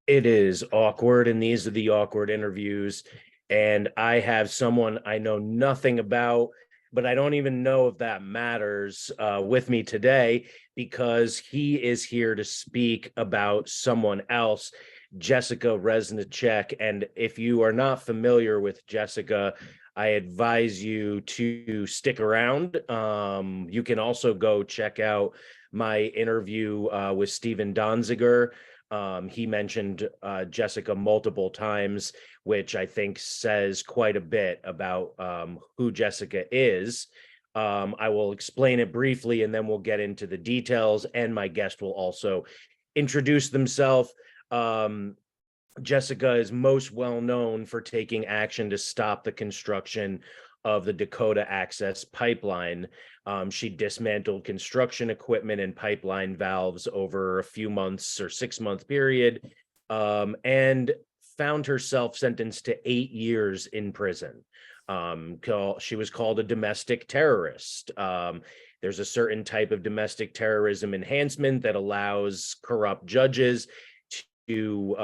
It is awkward, and these are the awkward interviews. And I have someone I know nothing about, but I don't even know if that matters with me today because he is here to speak about someone else, Jessica Reznicek. And if you are not familiar with Jessica, I advise you to stick around. You can also go check out my interview with Steven Donziger. He mentioned Jessica multiple times, which I think says quite a bit about who Jessica is. I will explain it briefly and then we'll get into the details, and my guest will also introduce themselves. Jessica is most well known for taking action to stop the construction of the Dakota Access Pipeline. She dismantled construction equipment and pipeline valves over a few months or 6-month period, and found herself sentenced to 8 years in prison. She was called a domestic terrorist. There's a certain type of domestic terrorism enhancement that allows corrupt judges to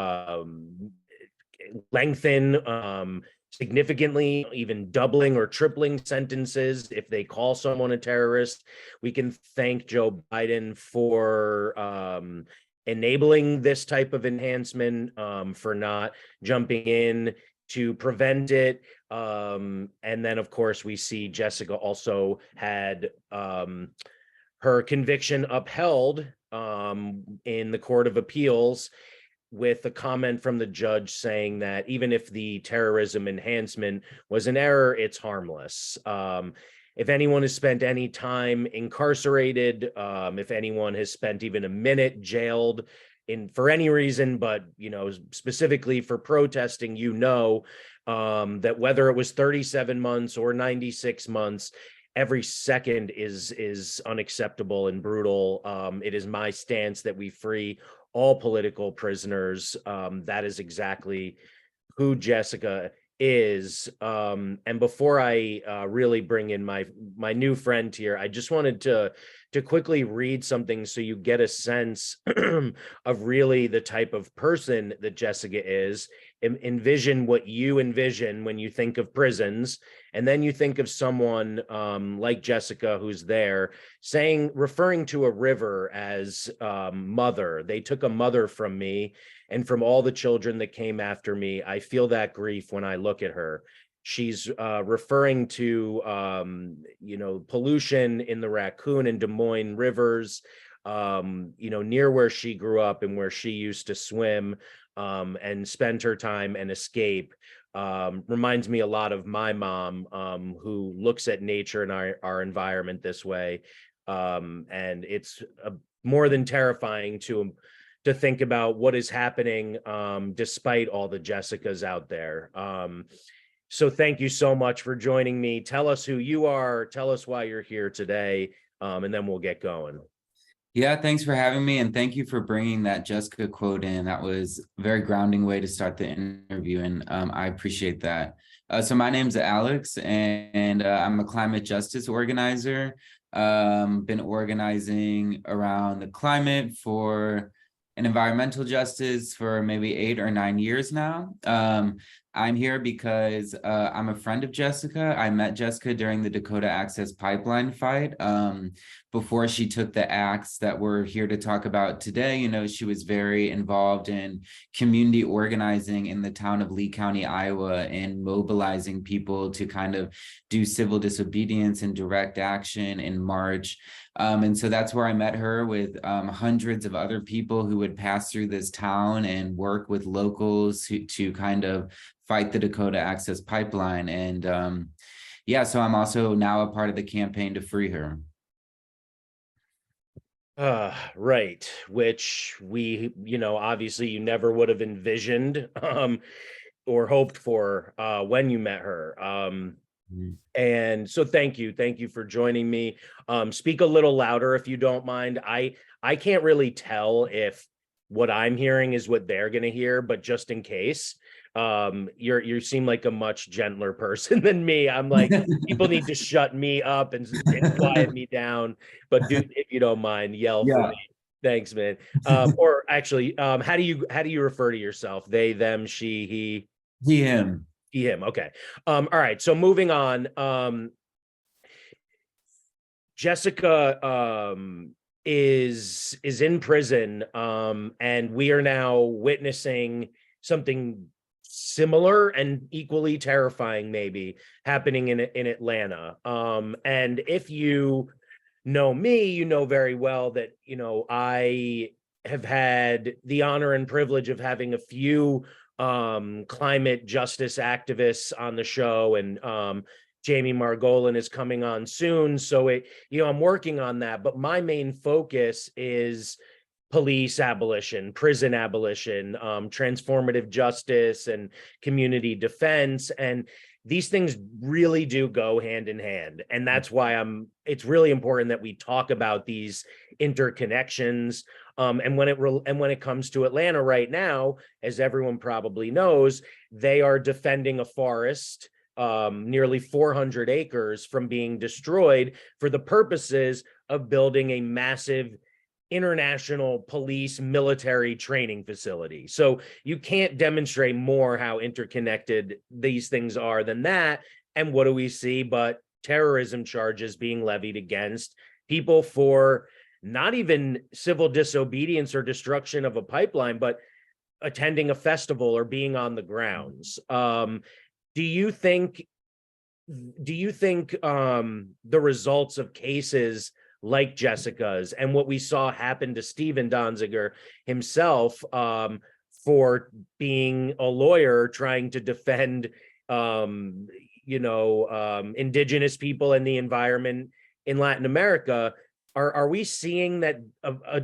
lengthen significantly, even doubling or tripling sentences if they call someone a terrorist. We can thank Joe Biden for enabling this type of enhancement, for not jumping in to prevent it. And then, of course, we see Jessica also had her conviction upheld in the Court of Appeals, with a comment from the judge saying that even if the terrorism enhancement was an error, it's harmless. If anyone has spent any time incarcerated, if anyone has spent even a minute jailed for any reason, but specifically for protesting, that whether it was 37 months or 96 months, every second is unacceptable and brutal. It is my stance that we free all political prisoners. That is exactly who Jessica is. And before I really bring in my new friend here, I just wanted to quickly read something so you get a sense of really the type of person that Jessica is. Envision what you envision when you think of prisons, and then you think of someone like Jessica who's there referring to a river as mother. They took a mother from me and from all the children that came after me. I feel that grief when I look at her. She's referring to pollution in the Raccoon and Des Moines rivers, near where she grew up and where she used to swim and spend her time and escape. Reminds me a lot of my mom, who looks at nature and our environment this way. And it's more than terrifying to think about what is happening despite all the Jessicas out there. So thank you so much for joining me. Tell us who you are, tell us why you're here today, and then we'll get going. Yeah, thanks for having me, and thank you for bringing that Jessica quote in. That was a very grounding way to start the interview, and I appreciate that. So my name's Alex, and I'm a climate justice organizer. Been organizing around the climate and environmental justice for maybe 8 or 9 years now. I'm here because I'm a friend of Jessica. I met Jessica during the Dakota Access Pipeline fight. Before she took the acts that we're here to talk about today, she was very involved in community organizing in the town of Lee County, Iowa, and mobilizing people to kind of do civil disobedience and direct action in March. And so that's where I met her, with hundreds of other people who would pass through this town and work with locals to kind of fight the Dakota Access Pipeline. And yeah, so I'm also now a part of the campaign to free her. Right, which we, obviously you never would have envisioned or hoped for when you met her. And so thank you for joining me. Speak a little louder if you don't mind. I can't really tell if what I'm hearing is what they're going to hear, but just in case, you seem like a much gentler person than me. I'm like, people need to shut me up and quiet me down, but if you don't mind, yell for me. Thanks, man. Or actually, how do you refer to yourself? They, them, she, He, him. he, him. Okay. All right. So moving on. Jessica is in prison, and we are now witnessing something similar and equally terrifying, maybe happening in Atlanta. And if you know me, you know very well that I have had the honor and privilege of having a few climate justice activists on the show, and Jamie Margolin is coming on soon. So I'm working on that, but my main focus is police abolition, prison abolition, transformative justice, and community defense. And these things really do go hand in hand. And that's why it's really important that we talk about these interconnections. And when it comes to Atlanta right now, as everyone probably knows, they are defending a forest, nearly 400 acres, from being destroyed for the purposes of building a massive international police military training facility. So you can't demonstrate more how interconnected these things are than that. And what do we see but terrorism charges being levied against people for not even civil disobedience or destruction of a pipeline, but attending a festival or being on the grounds. Do you think the results of cases like Jessica's and what we saw happen to Steven Donziger himself, for being a lawyer trying to defend indigenous people and the environment in Latin America, are we seeing that?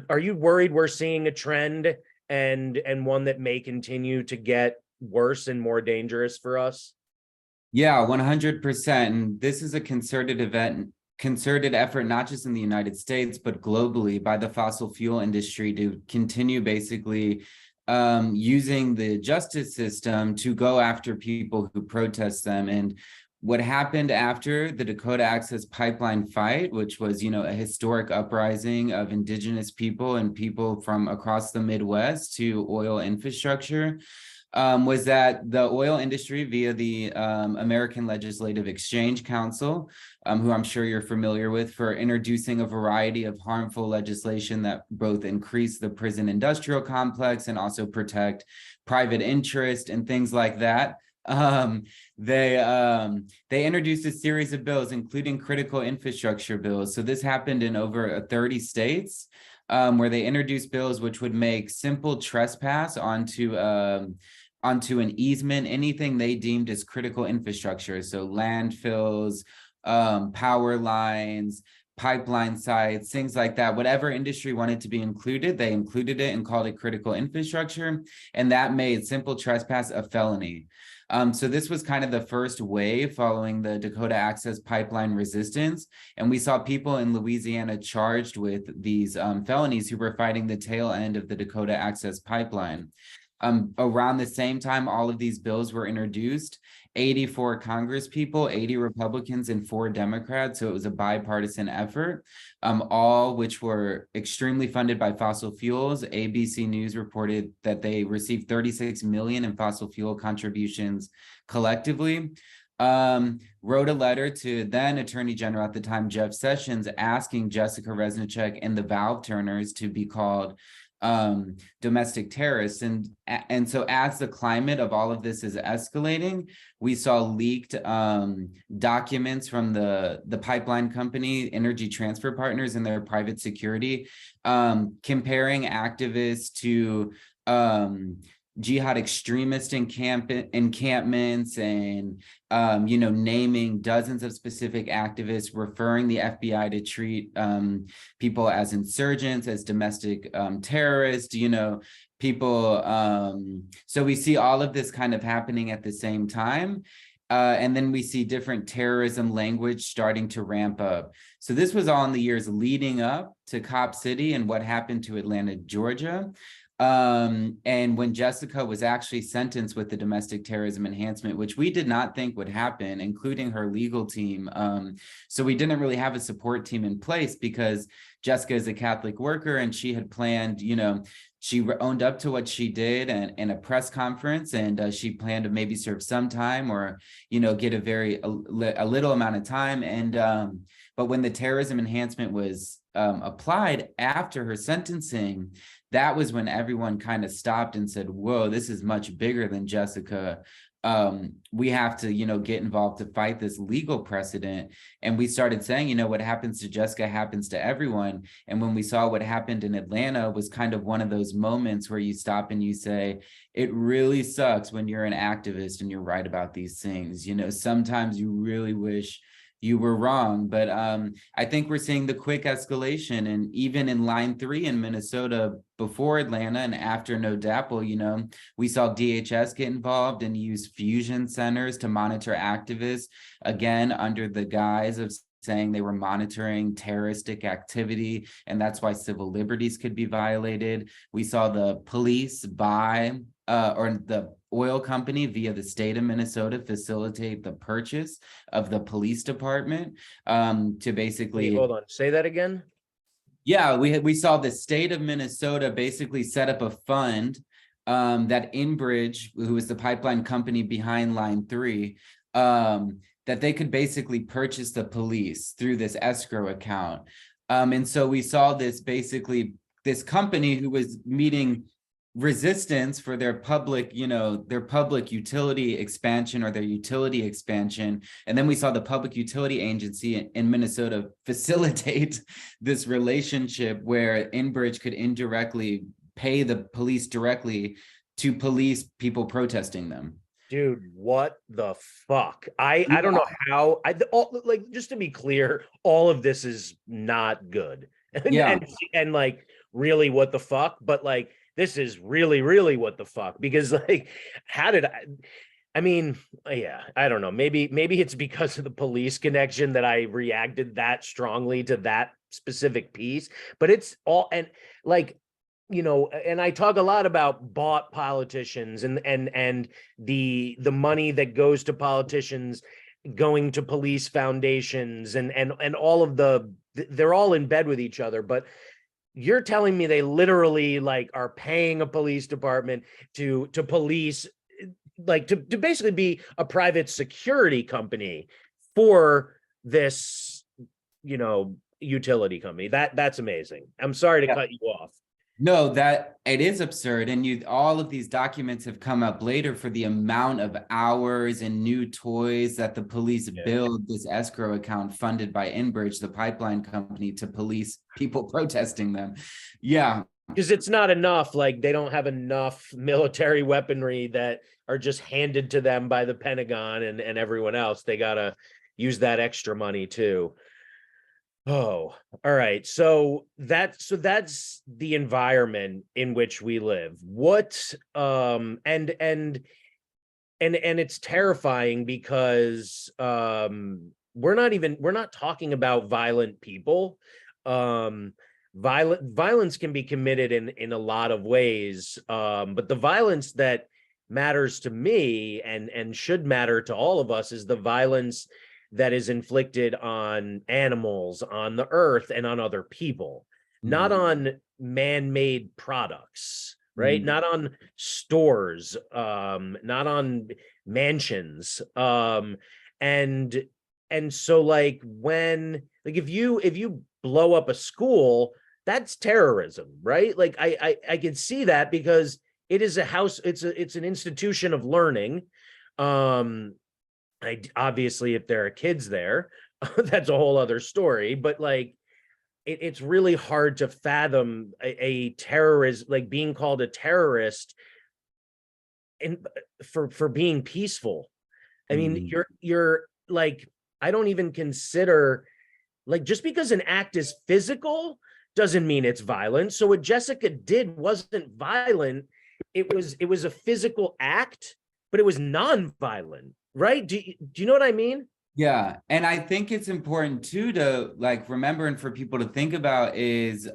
Are you worried we're seeing a trend and one that may continue to get worse and more dangerous for us? Yeah, 100%. And this is a concerted effort, not just in the United States, but globally by the fossil fuel industry to continue basically using the justice system to go after people who protest them. And what happened after the Dakota Access Pipeline fight, which was, a historic uprising of Indigenous people and people from across the Midwest to oil infrastructure, was that the oil industry, via the American Legislative Exchange Council, who I'm sure you're familiar with, for introducing a variety of harmful legislation that both increase the prison industrial complex and also protect private interest and things like that. They introduced a series of bills, including critical infrastructure bills. So this happened in over 30 states, where they introduced bills which would make simple trespass onto an easement, anything they deemed as critical infrastructure. So landfills, power lines, pipeline sites, things like that. Whatever industry wanted to be included, they included it and called it critical infrastructure. And that made simple trespass a felony. So this was kind of the first wave following the Dakota Access Pipeline resistance. And we saw people in Louisiana charged with these felonies who were fighting the tail end of the Dakota Access Pipeline. Around the same time all of these bills were introduced, 84 Congress people, 80 Republicans and 4 Democrats. So it was a bipartisan effort, all which were extremely funded by fossil fuels. ABC News reported that they received 36 million in fossil fuel contributions collectively. Wrote a letter to then Attorney General at the time, Jeff Sessions, asking Jessica Reznicek and the valve turners to be called domestic terrorists. And so as the climate of all of this is escalating, we saw leaked documents from the pipeline company, Energy Transfer Partners, and their private security, comparing activists to jihad extremist encampments and, naming dozens of specific activists, referring the FBI to treat people as insurgents, as domestic terrorists, people. So we see all of this kind of happening at the same time. And then we see different terrorism language starting to ramp up. So this was all in the years leading up to Cop City and what happened to Atlanta, Georgia. And when Jessica was actually sentenced with the domestic terrorism enhancement, which we did not think would happen, including her legal team. So we didn't really have a support team in place because Jessica is a Catholic worker and she had planned, she owned up to what she did and in a press conference, and she planned to maybe serve some time or, get a little amount of time. And but when the terrorism enhancement was applied after her sentencing, that was when everyone kind of stopped and said, whoa, this is much bigger than Jessica. We have to, get involved to fight this legal precedent. And we started saying, what happens to Jessica happens to everyone. And when we saw what happened in Atlanta was kind of one of those moments where you stop and you say, it really sucks when you're an activist and you're right about these things. Sometimes you really wish you were wrong, but I think we're seeing the quick escalation. And even in line 3 in Minnesota before Atlanta and after No DAPL, we saw DHS get involved and use fusion centers to monitor activists, again, under the guise of saying they were monitoring terroristic activity, and that's why civil liberties could be violated. We saw the police buy or the oil company via the state of Minnesota facilitate the purchase of the police department to basically— Wait, hold on, say that again. Yeah, we saw the state of Minnesota basically set up a fund that Enbridge, who is the pipeline company behind Line 3, that they could basically purchase the police through this escrow account. And so we saw this this company who was meeting resistance for their public, their public utility expansion or their utility expansion. And then we saw the Public Utility Agency in Minnesota facilitate this relationship where Enbridge could indirectly pay the police directly to police people protesting them. Dude, what the fuck? I don't know how. Just to be clear, all of this is not good. And like, really, what the fuck? But like, this is really, really what the fuck? Because like, how did I mean, yeah, I don't know. Maybe it's because of the police connection that I reacted that strongly to that specific piece. But it's all, and like, and I talk a lot about bought politicians and the money that goes to politicians going to police foundations and all of they're all in bed with each other. But you're telling me they literally like are paying a police department to police, like to basically be a private security company for this, utility company. That's amazing. I'm sorry to cut you off. No, that it is absurd. And all of these documents have come up later for the amount of hours and new toys that the police build this escrow account funded by Enbridge, the pipeline company, to police people protesting them. Yeah. Because it's not enough. Like, they don't have enough military weaponry that are just handed to them by the Pentagon and everyone else. They got to use that extra money too. Oh, all right. So that's the environment in which we live. What and it's terrifying because we're not talking about violent people. Violence can be committed in a lot of ways. But the violence that matters to me and should matter to all of us is the violence that is inflicted on animals, on the earth, and on other people, not on man-made products, right? Not on stores, not on mansions. And so like if you blow up a school, that's terrorism, right? Like I can see that because it is a house, it's an institution of learning. Obviously, if there are kids there, that's a whole other story. But like, it's really hard to fathom a terrorist, like being called a terrorist, for being peaceful. I mean, you're like, I don't even consider, like, just because an act is physical doesn't mean it's violent. So what Jessica did wasn't violent. It was a physical act, but it was non-violent. Right? Do you know what I mean? Yeah, and I think it's important too to like remember and for people to think about is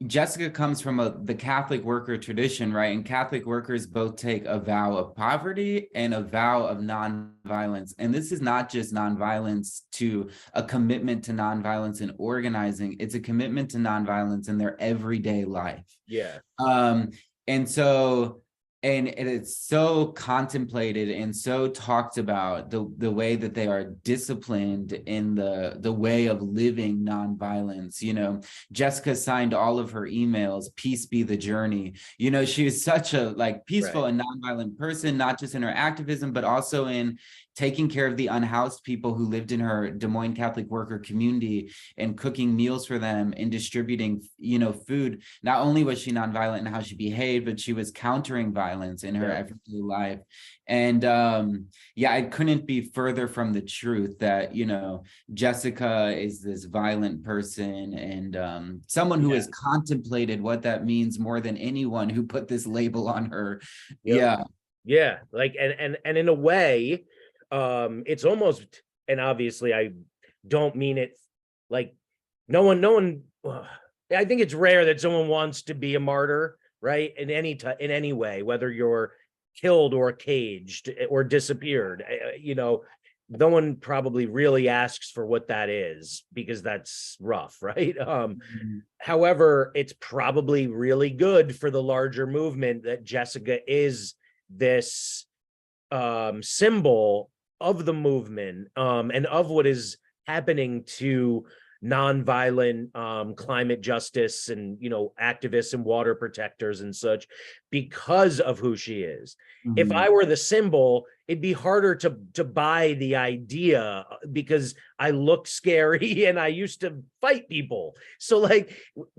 Jessica comes from the Catholic worker tradition, right? And Catholic workers both take a vow of poverty and a vow of nonviolence. And this is not just nonviolence to a commitment to nonviolence in organizing, it's a commitment to nonviolence in their everyday life. Yeah. Um, and so, and it's so contemplated and so talked about the way that they are disciplined in the way of living nonviolence. You know, Jessica signed all of her emails, "Peace be the journey." You know, she is such a like peaceful Right. and nonviolent person, not just in her activism, but also in taking care of the unhoused people who lived in her Des Moines Catholic worker community and cooking meals for them and distributing, you know, food. Not only was she nonviolent in how she behaved, but she was countering violence in her Yeah. everyday life. And yeah, I couldn't be further from the truth that, you know, Jessica is this violent person and someone who Yeah. has contemplated what that means more than anyone who put this label on her. Yep. Yeah. Yeah. Like, and in a way, it's almost, and obviously I don't mean it like no one, I think it's rare that someone wants to be a martyr, right? In in any way, whether you're killed or caged or disappeared, you know, no one probably really asks for what that is because that's rough, right? However, it's probably really good for the larger movement that Jessica is this symbol of the movement and of what is happening to nonviolent climate justice and, you know, activists and water protectors and such because of who she is. If Mhm. I were the symbol, it'd be harder to buy the idea because I look scary and I used to fight people. So like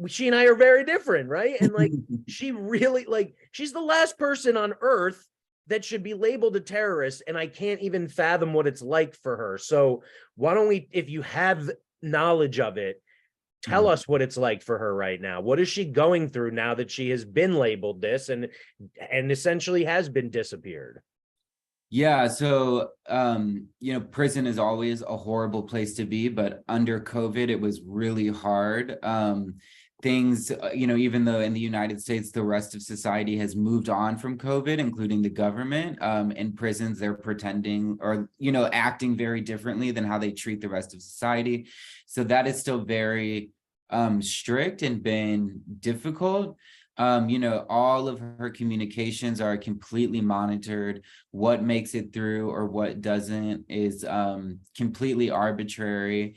she and I are very different, right? And like she really, like, she's the last person on earth that should be labeled a terrorist, and I can't even fathom what it's like for her. So why don't we, if you have knowledge of it, tell Mhm. us what it's like for her right now. What is she going through now that she has been labeled this and essentially has been disappeared? Yeah, so you know, prison is always a horrible place to be, but under COVID, it was really hard. Things, you know, even though in the United States, the rest of society has moved on from COVID, including the government, in prisons, they're pretending or, you know, acting very differently than how they treat the rest of society. So that is still very strict and been difficult. You know, all of her communications are completely monitored. What makes it through or what doesn't is completely arbitrary.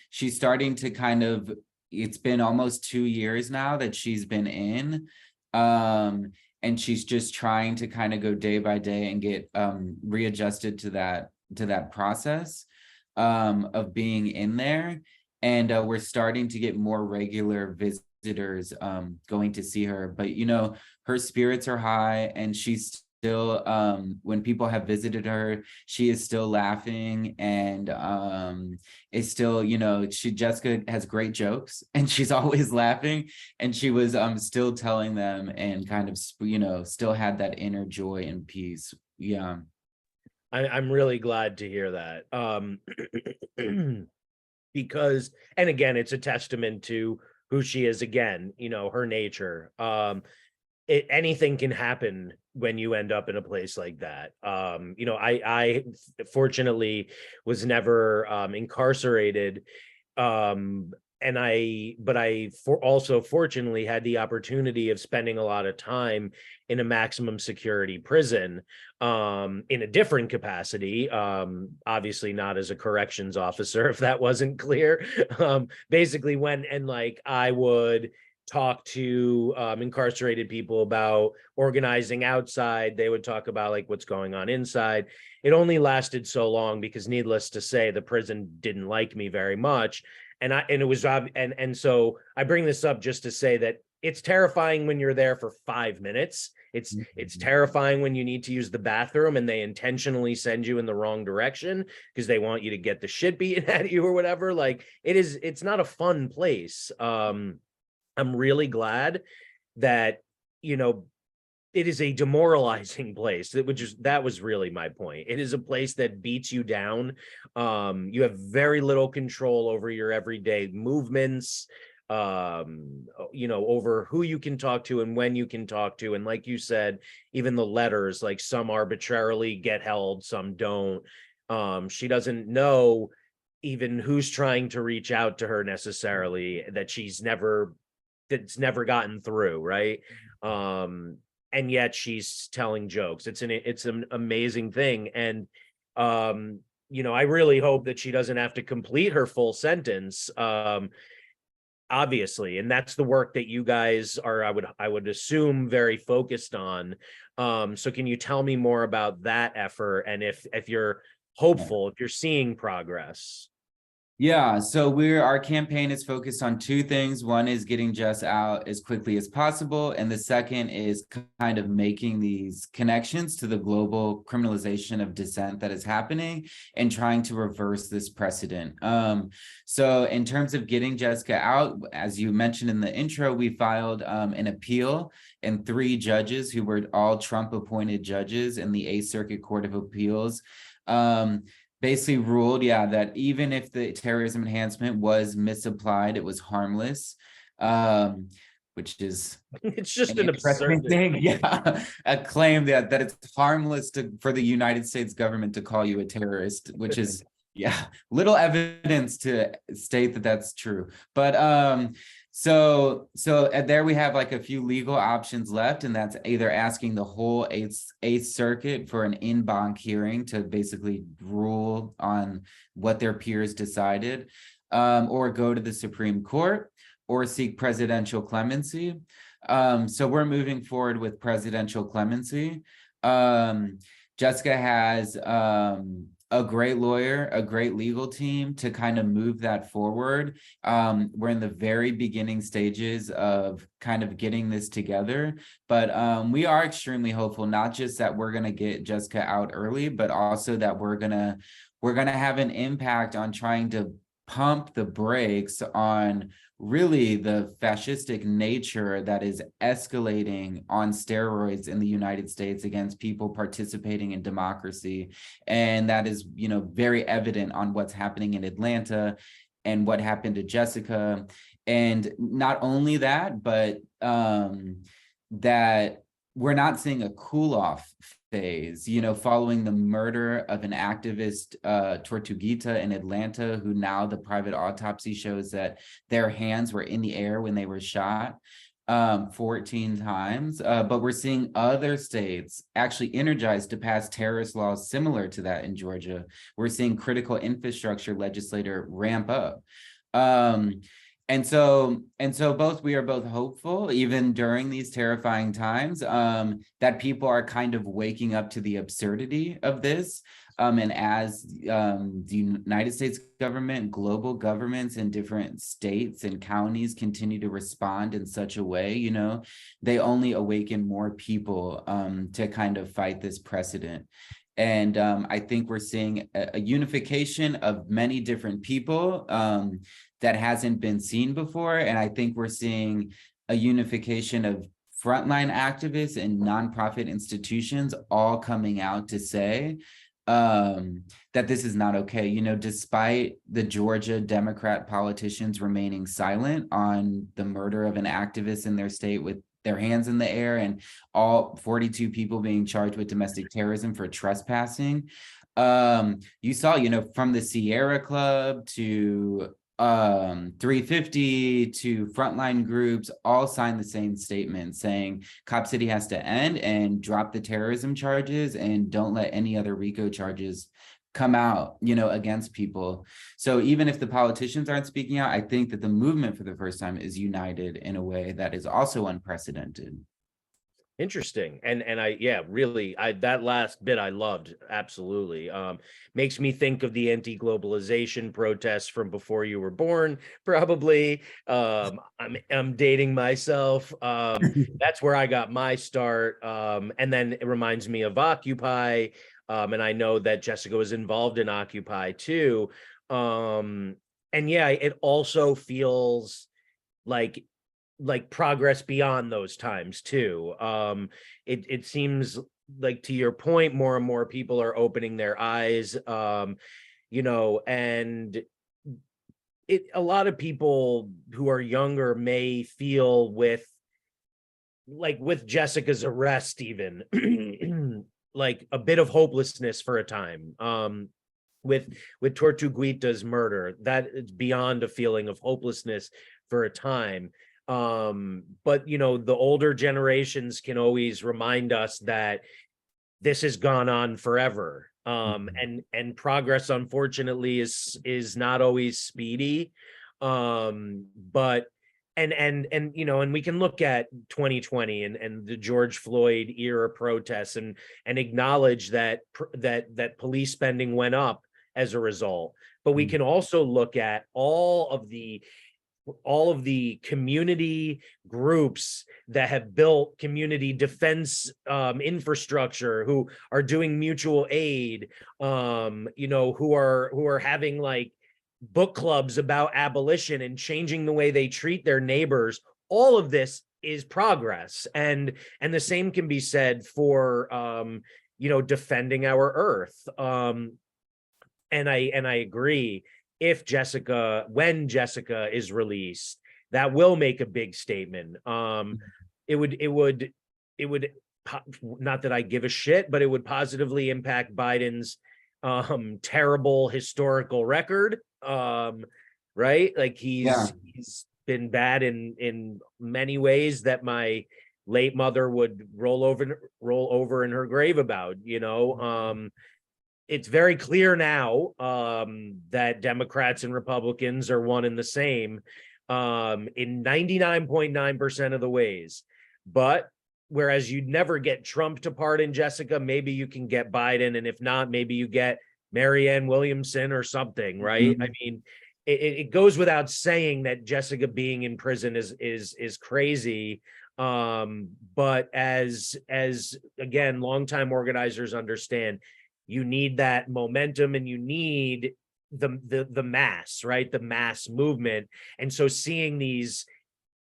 She's starting to kind of, it's been almost 2 years now that she's been in. And she's just trying to kind of go day by day and get readjusted to that process of being in there. And we're starting to get more regular visitors going to see her. But, you know, her spirits are high and she's still, when people have visited her, she is still laughing and is still, you know, Jessica has great jokes and she's always laughing. And she was still telling them and kind of, you know, still had that inner joy and peace. Yeah. I'm really glad to hear that. Because, and again, it's a testament to who she is, again, you know, her nature. Anything can happen when you end up in a place like that. You know, I fortunately was never incarcerated. Um, and but I also fortunately had the opportunity of spending a lot of time in a maximum security prison in a different capacity, obviously not as a corrections officer, if that wasn't clear. Basically when, and like I would talk to incarcerated people about organizing outside. They would talk about like what's going on inside. It only lasted so long because, needless to say, the prison didn't like me very much. And it was and so I bring this up just to say that it's terrifying when you're there for 5 minutes. It's terrifying when you need to use the bathroom and they intentionally send you in the wrong direction because they want you to get the shit beaten out of you or whatever. Like it's not a fun place. I'm really glad that, you know, it is a demoralizing place. That was really my point. It is a place that beats you down. You have very little control over your everyday movements, over who you can talk to and when you can talk to. And like you said, even the letters, like some arbitrarily get held, some don't. She doesn't know even who's trying to reach out to her necessarily, that's never gotten through, right? And yet she's telling jokes. It's an amazing thing. And I really hope that she doesn't have to complete her full sentence. Obviously, and that's the work that you guys are, I would assume, very focused on. So can you tell me more about that effort, and if you're hopeful, if you're seeing progress? Yeah, so our campaign is focused on two things. One is getting Jess out as quickly as possible, and the second is kind of making these connections to the global criminalization of dissent that is happening and trying to reverse this precedent. So in terms of getting Jessica out, as you mentioned in the intro, we filed an appeal, and 3 judges who were all Trump-appointed judges in the 8th Circuit Court of Appeals basically ruled, that even if the terrorism enhancement was misapplied, it was harmless, which is it's just an absurd thing. Yeah, a claim that it's harmless for the United States government to call you a terrorist, which is little evidence to state that that's true. But so there we have like a few legal options left, and that's either asking the whole Eighth Circuit for an en banc hearing to basically rule on what their peers decided, or go to the Supreme Court, or seek presidential clemency. So we're moving forward with presidential clemency. Jessica has a great lawyer, a great legal team to kind of move that forward. We're in the very beginning stages of kind of getting this together, but we are extremely hopeful, not just that we're going to get Jessica out early, but also that we're going to have an impact on trying to pump the brakes on really the fascistic nature that is escalating on steroids in the United States against people participating in democracy. And that is, very evident on what's happening in Atlanta and what happened to Jessica. And not only that, but that we're not seeing a cool off phase, following the murder of an activist, Tortuguita in Atlanta, who now the private autopsy shows that their hands were in the air when they were shot 14 times. But we're seeing other states actually energized to pass terrorist laws similar to that in Georgia. We're seeing critical infrastructure legislator ramp up. And so we are both hopeful, even during these terrifying times, that people are kind of waking up to the absurdity of this. And as the United States government, global governments in different states and counties continue to respond in such a way, they only awaken more people to kind of fight this precedent. And I think we're seeing a unification of many different people that hasn't been seen before. And I think we're seeing a unification of frontline activists and nonprofit institutions all coming out to say that this is not okay. Despite the Georgia Democrat politicians remaining silent on the murder of an activist in their state with their hands in the air, and all 42 people being charged with domestic terrorism for trespassing. You saw, from the Sierra Club to 350 to frontline groups all signed the same statement saying Cop City has to end and drop the terrorism charges and don't let any other RICO charges come out, against people. So even if the politicians aren't speaking out, I think that the movement for the first time is united in a way that is also unprecedented. Interesting. And really, that last bit I loved. Absolutely. Makes me think of the anti-globalization protests from before you were born, probably. I'm dating myself. That's where I got my start. And then it reminds me of Occupy. And I know that Jessica was involved in Occupy too. And it also feels like like progress beyond those times too. It seems like, to your point, more and more people are opening their eyes, and a lot of people who are younger may feel with Jessica's arrest, even like a bit of hopelessness for a time. With Tortuguita's murder, that it's beyond a feeling of hopelessness for a time. But the older generations can always remind us that this has gone on forever. And progress, unfortunately, is not always speedy. But and we can look at 2020 and the George Floyd era protests and acknowledge that police spending went up as a result. But we can also look at all of the community groups that have built community defense infrastructure, who are doing mutual aid, who are having like book clubs about abolition and changing the way they treat their neighbors. All of this is progress, and the same can be said for defending our earth. And I agree. When Jessica is released, that will make a big statement. It would not that I give a shit, but it would positively impact Biden's terrible historical record. Right? Like he's been bad in many ways that my late mother would roll over in her grave about. It's very clear now that Democrats and Republicans are one and the same in 99.9% of the ways. But whereas you'd never get Trump to pardon Jessica, maybe you can get Biden. And if not, maybe you get Marianne Williamson or something, right? I mean, it goes without saying that Jessica being in prison is crazy. But as again, longtime organizers understand, you need that momentum and you need the mass, right? The mass movement. And so seeing these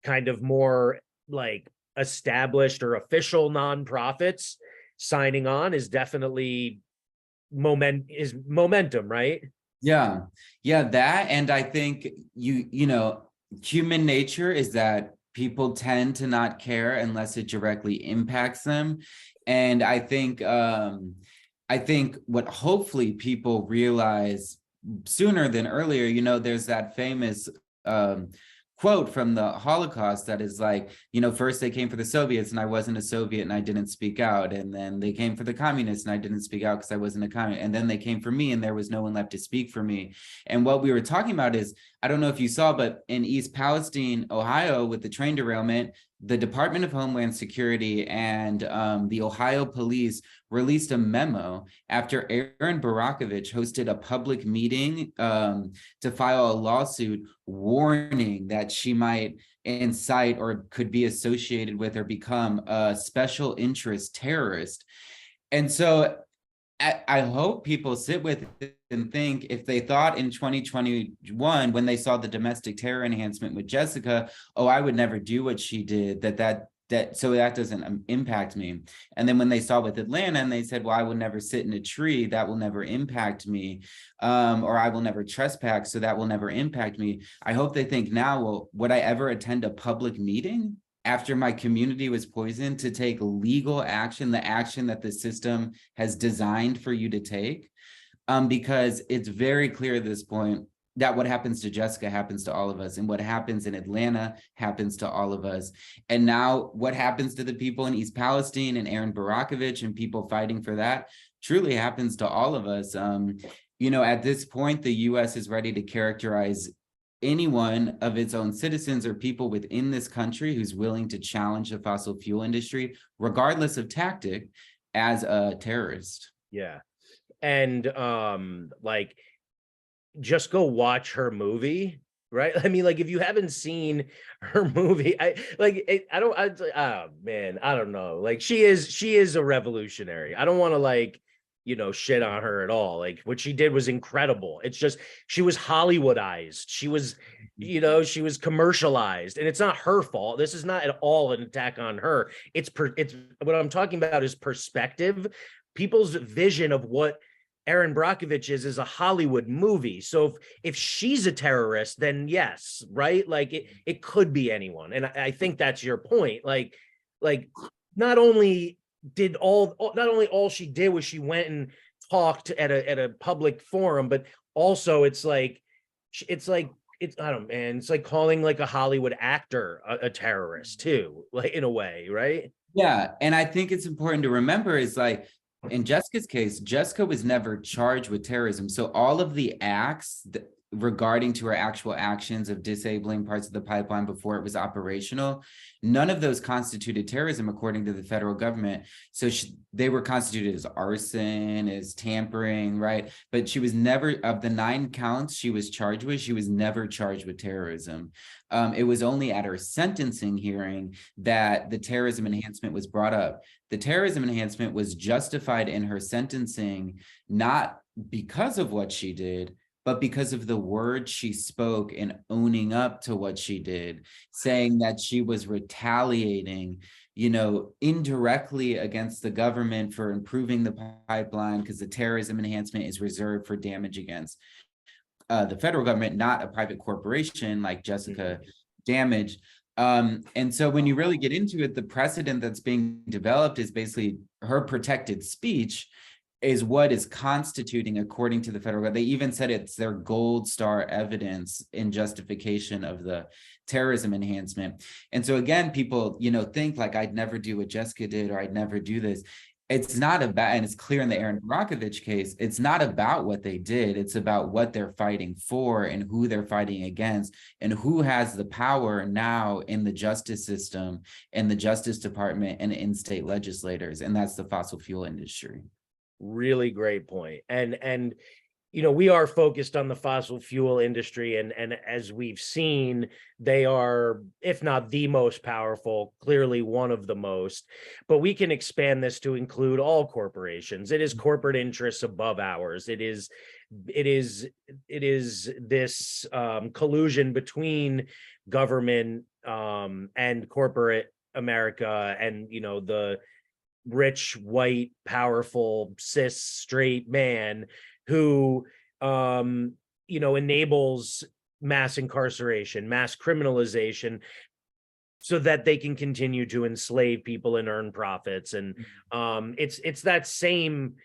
kind of more like established or official nonprofits signing on is definitely momentum, right? Yeah, that. And I think human nature is that people tend to not care unless it directly impacts them. And I think what hopefully people realize sooner than earlier, there's that famous quote from the Holocaust that is like, first they came for the Soviets and I wasn't a Soviet and I didn't speak out. And then they came for the communists and I didn't speak out because I wasn't a communist. And then they came for me and there was no one left to speak for me. And what we were talking about is, I don't know if you saw, but in East Palestine, Ohio, with the train derailment, the Department of Homeland Security and the Ohio police released a memo after Erin Barakovich hosted a public meeting to file a lawsuit warning that she might incite or could be associated with or become a special interest terrorist. And so I hope people sit with it and think, if they thought in 2021, when they saw the domestic terror enhancement with Jessica, oh, I would never do what she did, so that doesn't impact me. And then when they saw with Atlanta and they said, well, I will never sit in a tree, that will never impact me, or I will never trespass, so that will never impact me. I hope they think now, well, would I ever attend a public meeting after my community was poisoned to take legal action, the action that the system has designed for you to take? Because it's very clear at this point that what happens to Jessica happens to all of us, and what happens in Atlanta happens to all of us. And now what happens to the people in East Palestine and Erin Barakovich and people fighting for that truly happens to all of us. At this point, the US is ready to characterize anyone of its own citizens or people within this country who's willing to challenge the fossil fuel industry, regardless of tactic, as a terrorist. Yeah. And just go watch her movie, right? I mean, like, if you haven't seen her movie, I don't know. Like, she is a revolutionary. I don't want to shit on her at all. Like what she did was incredible. It's just she was Hollywoodized. She was, she was commercialized, and it's not her fault. This is not at all an attack on her. It's what I'm talking about is perspective. People's vision of what Erin Brockovich is a Hollywood movie. So if she's a terrorist, then yes, right? Like it could be anyone. And I think that's your point. Like not only all she did was she went and talked at a public forum, but also it's I don't know, man, it's like calling like a Hollywood actor a terrorist too, like in a way, right? Yeah, and I think it's important to remember is like in Jessica's case, Jessica was never charged with terrorism. So all of the acts regarding to her actual actions of disabling parts of the pipeline before it was operational, none of those constituted terrorism according to the federal government. So they were constituted as arson, as tampering, right? But she was never, of the 9 counts she was charged with, she was never charged with terrorism. It was only at her sentencing hearing that the terrorism enhancement was brought up. The terrorism enhancement was justified in her sentencing, not because of what she did, but because of the words she spoke and owning up to what she did, saying that she was retaliating, indirectly against the government for improving the pipeline because the terrorism enhancement is reserved for damage against the federal government, not a private corporation like Jessica damaged. And so when you really get into it, the precedent that's being developed is basically her protected speech is what is constituting according to the federal government. They even said it's their gold star evidence in justification of the terrorism enhancement. And so again, people, think like I'd never do what Jessica did, or I'd never do this. It's not about, and it's clear in the Erin Brockovich case, it's not about what they did. It's about what they're fighting for and who they're fighting against and who has the power now in the justice system, in the Justice Department, and in state legislators. And that's the fossil fuel industry. Really great point. And we are focused on the fossil fuel industry, and as we've seen, they are, if not the most powerful, clearly one of the most. But we can expand this to include all corporations. It is corporate interests above ours. It is this collusion between government and corporate America, and the rich, white, powerful, cis, straight man who enables mass incarceration, mass criminalization, so that they can continue to enslave people and earn profits. And it's that same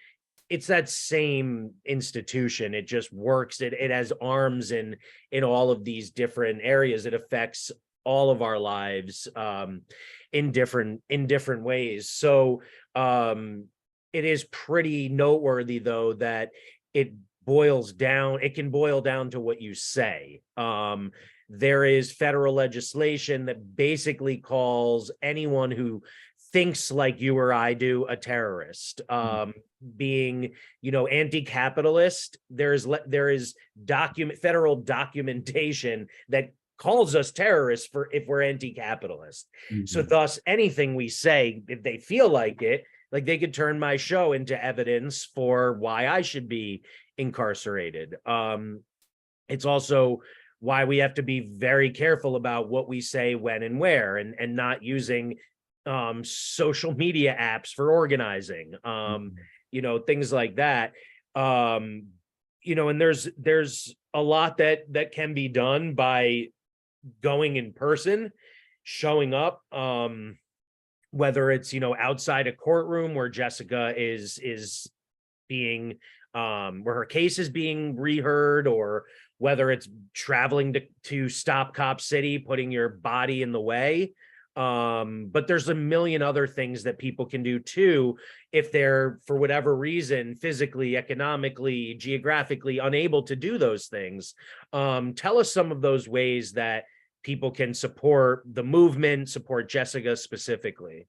institution. It just works. It has arms in all of these different areas. It affects all of our lives in different ways. So it is pretty noteworthy, though, that it can boil down to what you say. There is federal legislation that basically calls anyone who thinks like you or I do a terrorist. Being, anti-capitalist, there is federal documentation that calls us terrorists if we're anti-capitalist. So thus, anything we say, if they feel like it, like they could turn my show into evidence for why I should be incarcerated. It's also why we have to be very careful about what we say, when and where, and not using social media apps for organizing, things like that. And there's a lot that can be done by going in person, showing up, whether it's outside a courtroom where Jessica is being where her case is being reheard, or whether it's traveling to Stop Cop City, putting your body in the way. But there's a million other things that people can do too, if they're, for whatever reason, physically, economically, geographically unable to do those things. Tell us some of those ways that people can support the movement, support Jessica specifically.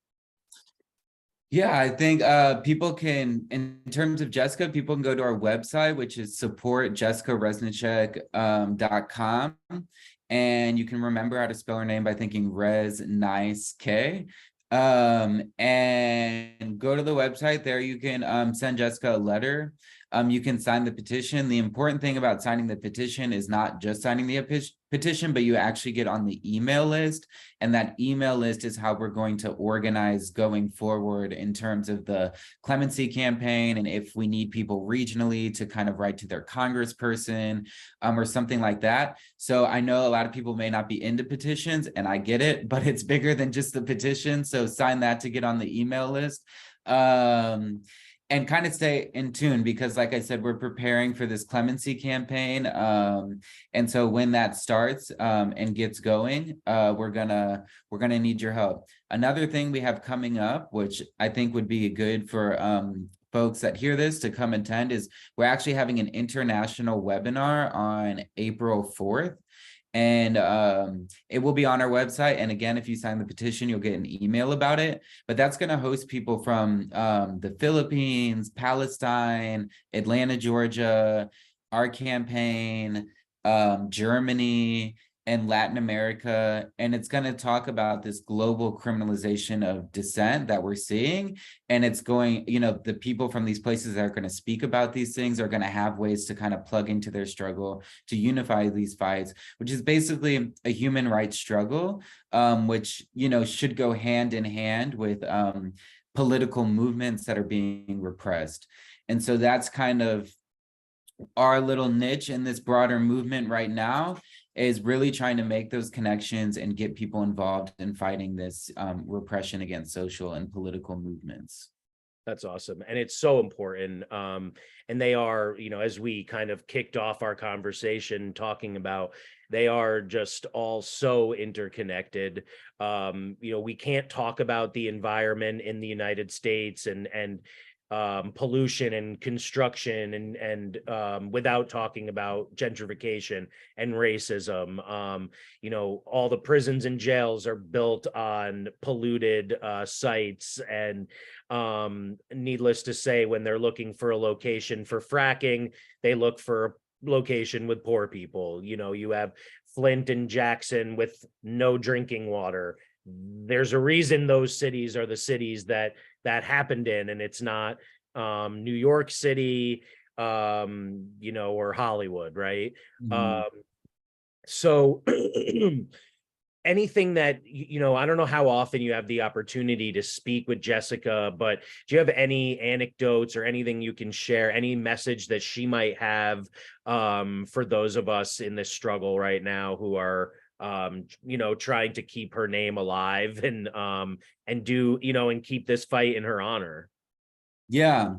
Yeah, I think people can, in terms of Jessica, people can go to our website, which is supportjessicareznicek.com. And you can remember how to spell her name by thinking Reznicek. And go to the website. There you can send Jessica a letter. You can sign the petition. The important thing about signing the petition is not just signing the petition, but you actually get on the email list. And that email list is how we're going to organize going forward in terms of the clemency campaign. And if we need people regionally to kind of write to their congressperson or something like that. So I know a lot of people may not be into petitions, and I get it, but it's bigger than just the petition. So sign that to get on the email list. And kind of stay in tune, because like I said, we're preparing for this clemency campaign. And so when that starts and gets going, we're gonna need your help. Another thing we have coming up, which I think would be good for folks that hear this to come attend, is we're actually having an international webinar on April 4th. And it will be on our website. And again, if you sign the petition, you'll get an email about it. But that's going to host people from the Philippines, Palestine, Atlanta, Georgia, our campaign, Germany, and Latin America. And it's going to talk about this global criminalization of dissent that we're seeing. And it's going, the people from these places that are going to speak about these things are going to have ways to kind of plug into their struggle to unify these fights, which is basically a human rights struggle, which, should go hand in hand with political movements that are being repressed. And so that's kind of our little niche in this broader movement right now, is really trying to make those connections and get people involved in fighting this repression against social and political movements. That's awesome. And it's so important. And they are, as we kind of kicked off our conversation talking about, they are just all so interconnected. We can't talk about the environment in the United States and pollution and construction and without talking about gentrification and racism. All the prisons and jails are built on polluted sites, and needless to say, when they're looking for a location for fracking, they look for a location with poor people. You have Flint and Jackson with no drinking water. There's a reason those cities are the cities that happened in, and it's not New York City, or Hollywood, right? Mm-hmm. So anything that, I don't know how often you have the opportunity to speak with Jessica, but do you have any anecdotes or anything you can share, any message that she might have for those of us in this struggle right now who are trying to keep her name alive and do, and keep this fight in her honor? Yeah.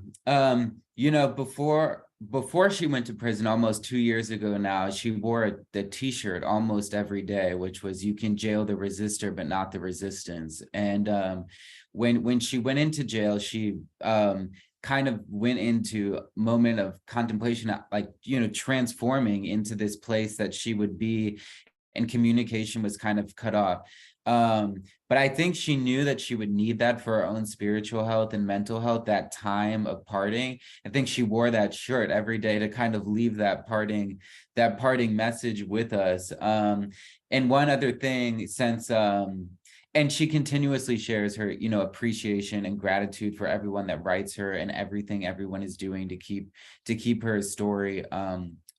Before she went to prison almost 2 years ago now, she wore the t-shirt almost every day, which was, "You can jail the resistor, but not the resistance." And when she went into jail, she kind of went into a moment of contemplation, like, transforming into this place that she would be, and communication was kind of cut off. But I think she knew that she would need that for her own spiritual health and mental health, that time of parting. I think she wore that shirt every day to kind of leave that parting message with us. And one other thing, since and she continuously shares her, appreciation and gratitude for everyone that writes her and everything everyone is doing to keep her story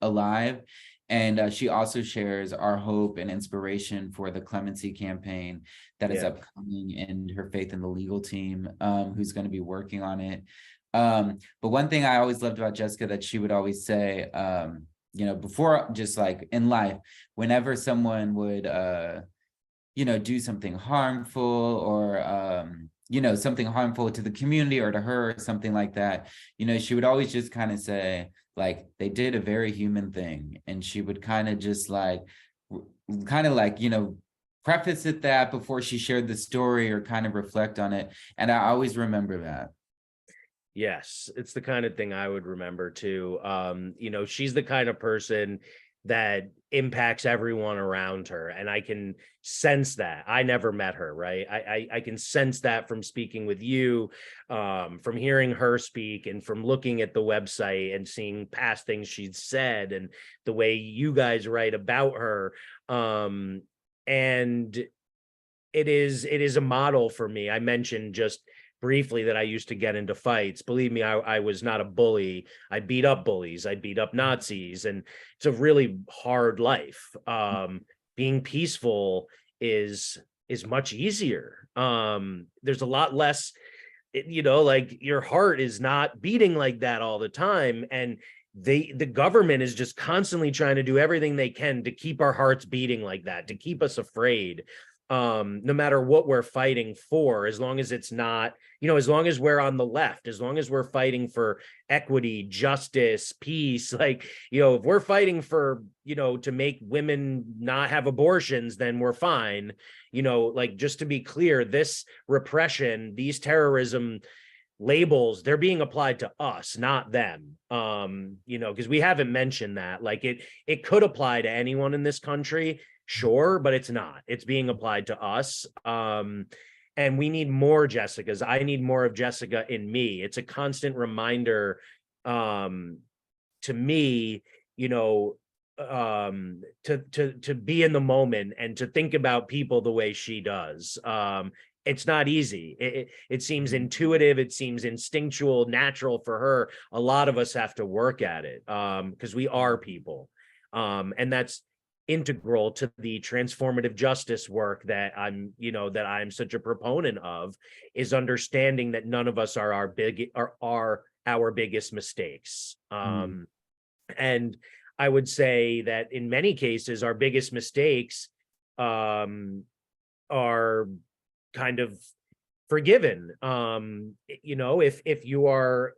alive. And she also shares our hope and inspiration for the clemency campaign that is upcoming, and her faith in the legal team who's going to be working on it. But one thing I always loved about Jessica that she would always say, before, just like in life, whenever someone would, do something harmful or, something harmful to the community or to her or something like that, she would always just kind of say, like, they did a very human thing. And she would kind of just preface it that before she shared the story or kind of reflect on it. And I always remember that. Yes, it's the kind of thing I would remember too. She's the kind of person that impacts everyone around her, and I can sense that. I never met her, right? I can sense that from speaking with you, from hearing her speak, and from looking at the website and seeing past things she'd said, and the way you guys write about her. And it is a model for me. I mentioned just briefly that I used to get into fights. Believe me, I was not a bully. I beat up bullies. I beat up Nazis, and it's a really hard life. Being peaceful is much easier. There's a lot less, like your heart is not beating like that all the time, and the government is just constantly trying to do everything they can to keep our hearts beating like that, to keep us afraid. No matter what we're fighting for, as long as it's not, as long as we're on the left, as long as we're fighting for equity, justice, peace, like, if we're fighting for, to make women not have abortions, then we're fine. Like, just to be clear, this repression, these terrorism labels, they're being applied to us, not them. Because we haven't mentioned that. Like, it could apply to anyone in this country, sure, but it's not. It's being applied to us. And we need more Jessicas. I need more of Jessica in me. It's a constant reminder to me, to be in the moment and to think about people the way she does. It's not easy. It seems intuitive. It seems instinctual, natural for her. A lot of us have to work at it because we are people. And that's integral to the transformative justice work that I'm such a proponent of, is understanding that none of us are our biggest mistakes. And I would say that in many cases, our biggest mistakes are kind of forgiven. If you are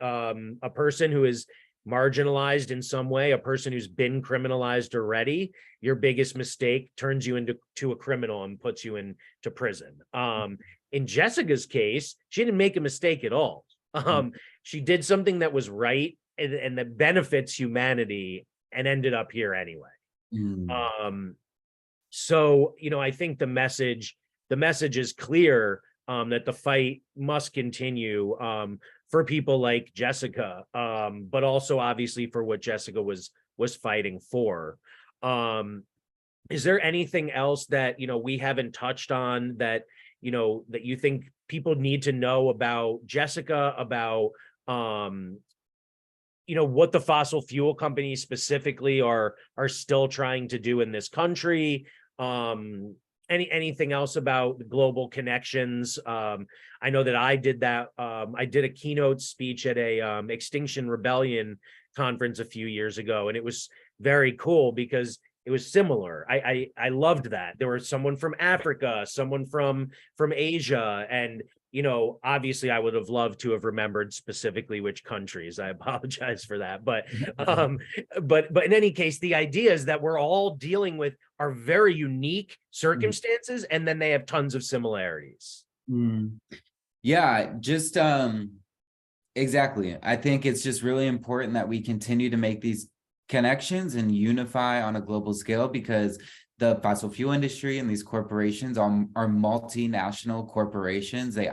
a person who is marginalized in some way, a person who's been criminalized already, your biggest mistake turns you into a criminal and puts you into prison. In Jessica's case, she didn't make a mistake at all. She did something that was right and that benefits humanity and ended up here anyway. So, I think the message is clear, that the fight must continue for people like Jessica, but also obviously for what Jessica was fighting for. Is there anything else that, we haven't touched on that, that you think people need to know about Jessica, about, what the fossil fuel companies specifically are still trying to do in this country? Anything else about the global connections? I know that I did that. I did a keynote speech at a Extinction Rebellion conference a few years ago, and it was very cool because it was similar. I loved that. There was someone from Africa, someone from Asia, and obviously I would have loved to have remembered specifically which countries. I apologize for that. But in any case, the idea is that we're all dealing with our very unique circumstances, and then they have tons of similarities. Yeah, just exactly. I think it's just really important that we continue to make these connections and unify on a global scale, because the fossil fuel industry and these corporations are multinational corporations. They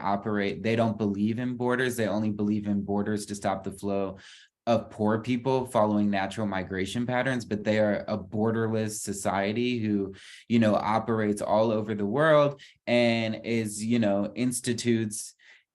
don't believe in borders. They only believe in borders to stop the flow of poor people following natural migration patterns, but they are a borderless society who, operates all over the world and is,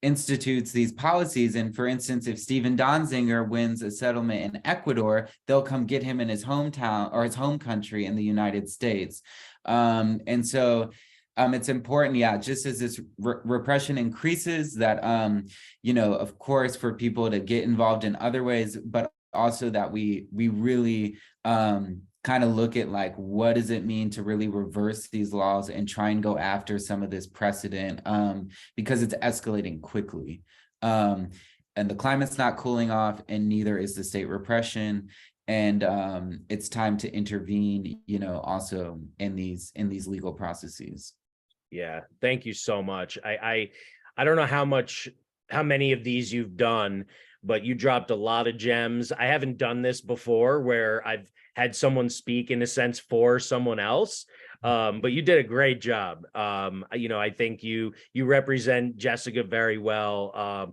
institutes these policies. And for instance, if Steven Donziger wins a settlement in Ecuador, they'll come get him in his hometown or his home country in the United States. And so it's important, just as this repression increases, that, of course, for people to get involved in other ways, but also that we really kind of look at, like, what does it mean to really reverse these laws and try and go after some of this precedent, because it's escalating quickly. And the climate's not cooling off, and neither is the state repression. And it's time to intervene, also in these legal processes. Yeah, thank you so much. I don't know how many of these you've done, but you dropped a lot of gems. I haven't done this before where I've had someone speak in a sense for someone else. But you did a great job. I think you represent Jessica very well.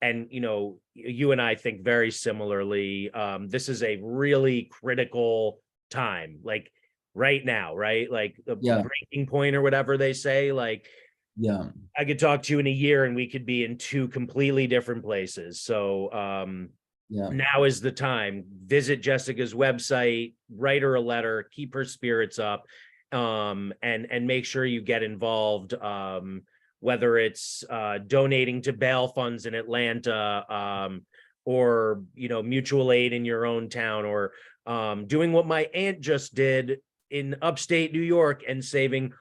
And you and I think very similarly. This is a really critical time, like right now, right? Like the breaking point or whatever they say, like Yeah. I could talk to you in a year and we could be in two completely different places. So Yeah. now is the time. Visit Jessica's website, write her a letter, keep her spirits up, and make sure you get involved. Whether it's donating to bail funds in Atlanta, or mutual aid in your own town, or doing what my aunt just did in upstate New York and saving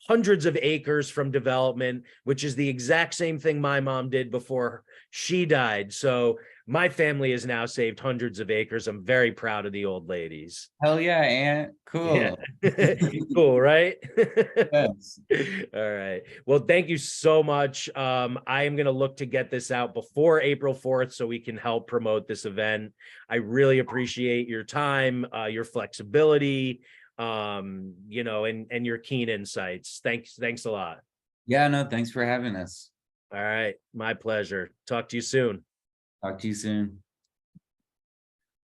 hundreds of acres from development, which is the exact same thing my mom did before she died. So my family has now saved hundreds of acres. I'm very proud of the old ladies. Hell yeah, Aunt. Yeah. Cool. Cool, right? Yes. All right. Well, thank you so much. I am going to look to get this out before April 4th so we can help promote this event. I really appreciate your time, your flexibility, and your keen insights. Thanks a lot. Yeah, no, thanks for having us. All right, my pleasure. Talk to you soon. Talk to you soon.